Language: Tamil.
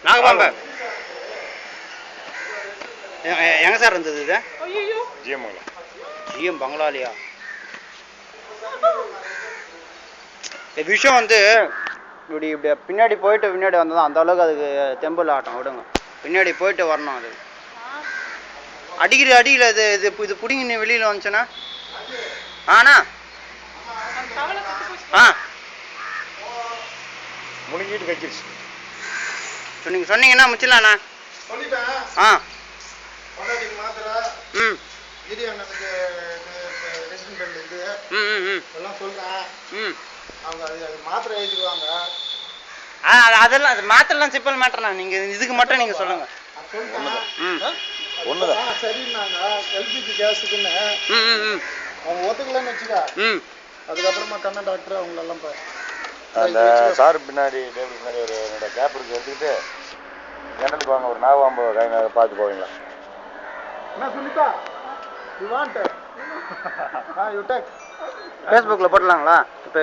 நாகபாம்பு எங்க சார் இருந்தது இது? ஜிஎம் பங்களாலியா? விஷயம் வந்து இப்படி இப்படி பின்னாடி போயிட்டு பின்னாடி வந்ததான் அந்த அளவுக்கு அதுக்கு தெம்பல் ஆட்டம் விடுங்க. பின்னாடி போயிட்டு வரணும். அது அடிக்கல இது இது இது பிடிங்கி வெளியில் வந்துச்சுன்னா ஆண்ணா முடிஞ்சிட்டு கச்சிருச்சு. நீங்கள் சொன்னீங்கன்னா முச்சிடலாண்ணா. அதெல்லாம் அது மாத்திரலாம் சிம்பிள் மேட்டர்ண்ணா. நீங்கள் இதுக்கு மட்டும் நீங்கள் சொல்லுங்கள். ஒண்ணுதான் சரின்னாங்க. எல்பிஜி கேஸுக்குன்னு அவங்க ஒத்துக்கலன்னு வச்சுக்கா. அதுக்கப்புறமா கண்ண டாக்டர் அவங்களெல்லாம் அந்த சார் பின்னாடி டேபிள் பின்னாடி ஒரு என்னோட கேப் இருக்கு எடுத்துக்கிட்டு ஜன்னலுக்கு வாங்க. ஒரு நாகபாம்பு பார்த்து போவீங்களா? என்ன சொல்லிட்டா யூ வாண்ட் யூ டேக் ஃபேஸ்புக்கில் போடலாங்களா இப்போ?